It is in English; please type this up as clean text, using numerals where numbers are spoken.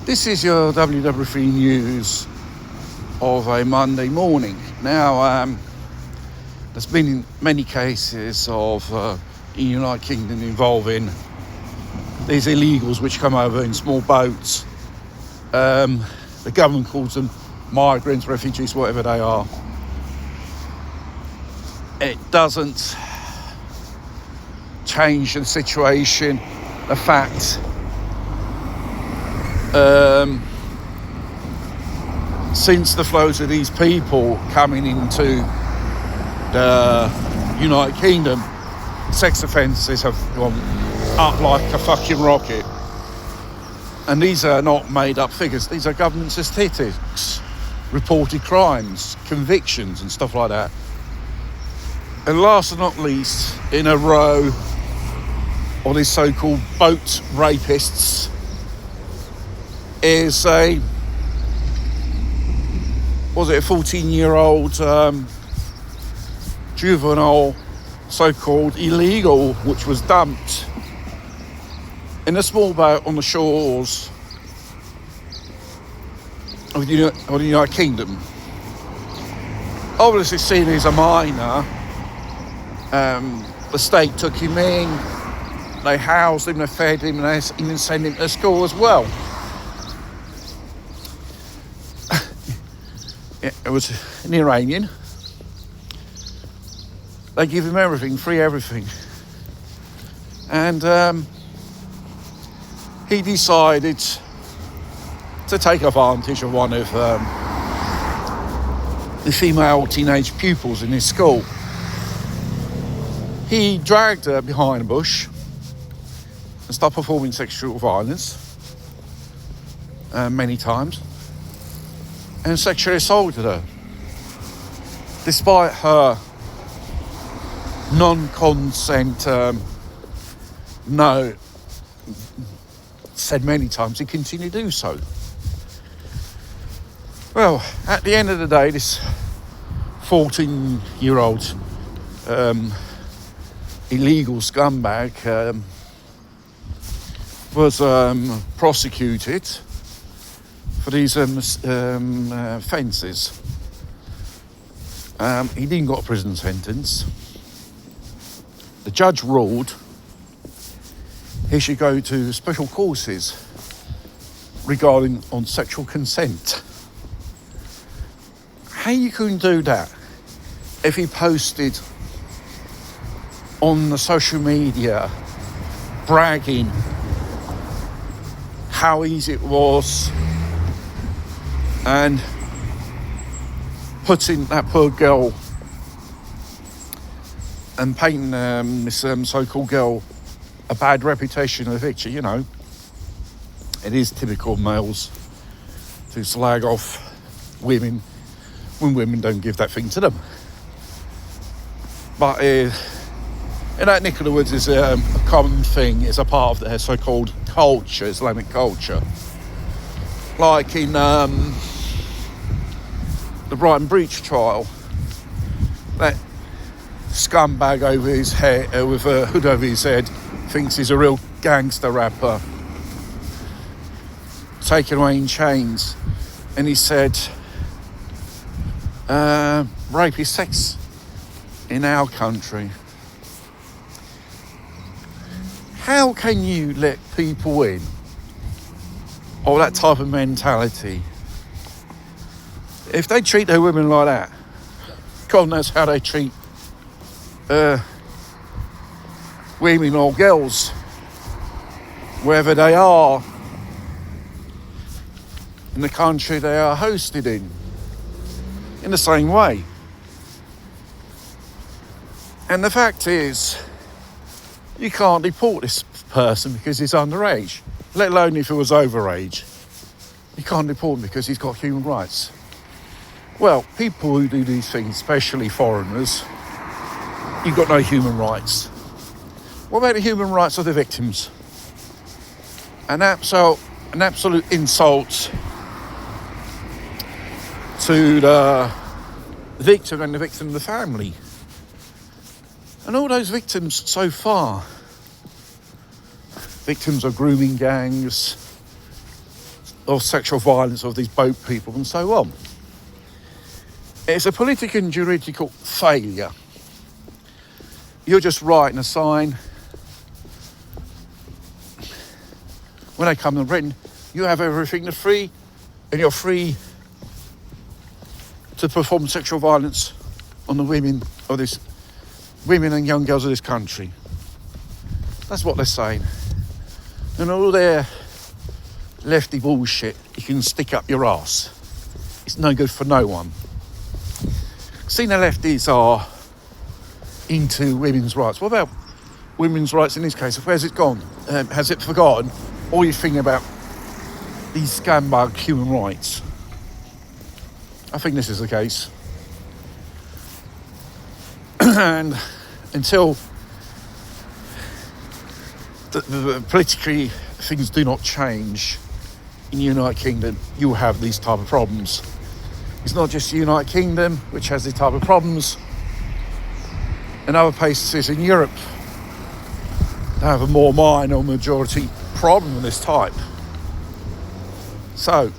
This is your WW3 news of a Monday morning. Now, there's been many cases of the United Kingdom involving these illegals which come over in small boats. The government calls them migrants, refugees, whatever they are. It doesn't change the situation, the fact since the flows of these people coming into the United Kingdom, sex offences have gone up like a fucking rocket. And these are not made up figures, these are government statistics, reported crimes, convictions and stuff like that. And last but not least, in a row of these so-called boat rapists is a 14-year-old juvenile so-called illegal which was dumped in a small boat on the shores of the United Kingdom. Obviously seen as a minor, the state took him in, they housed him, they fed him, and they even sent him to school as well. It was an Iranian. They give him everything, free everything. And he decided to take advantage of one of the female teenage pupils in his school. He dragged her behind a bush and started performing sexual violence many times and sexually assaulted her. Despite her non-consent, no, said many times, he continued to do so. Well, at the end of the day, this 14-year-old illegal scumbag was prosecuted for these offences. He didn't got a prison sentence. The judge ruled he should go to special courses regarding on sexual consent. How you couldn't do that if he posted on the social media bragging how easy it was and putting that poor girl and painting this so-called girl a bad reputation in the picture. You know, it is typical males to slag off women when women don't give that thing to them. But in that neck of the woods is a common thing, it's a part of their so-called culture, Islamic culture. Like in the Brighton Breach trial, that scumbag over his head, with a hood over his head, thinks he's a real gangster rapper, taken away in chains, and he said, rape is sex in our country. How can you let people in of that type of mentality? If they treat their women like that, God knows how they treat women or girls, wherever they are in the country they are hosted in the same way. And the fact is, you can't deport this person because he's underage, let alone if he was overage. You can't deport him because he's got human rights. Well, people who do these things, especially foreigners, you've got no human rights. What about the human rights of the victims? An absolute insult to the victim and the victim of the family. And all those victims so far, victims of grooming gangs, of sexual violence of these boat people and so on. It's a political and juridical failure. You're just writing a sign. When they come to Britain, you have everything to free, and you're free to perform sexual violence on the women and young girls of this country. That's what they're saying. And all their lefty bullshit you can stick up your ass. It's no good for no one. See, the lefties are into women's rights. What about women's rights in this case? Where's it gone? Has it forgotten all you think about these scumbag human rights? I think this is the case. And until politically things do not change in the United Kingdom, you have these type of problems. It's not just the United Kingdom which has these type of problems. In other places in Europe, they have a more minor majority problem of this type. So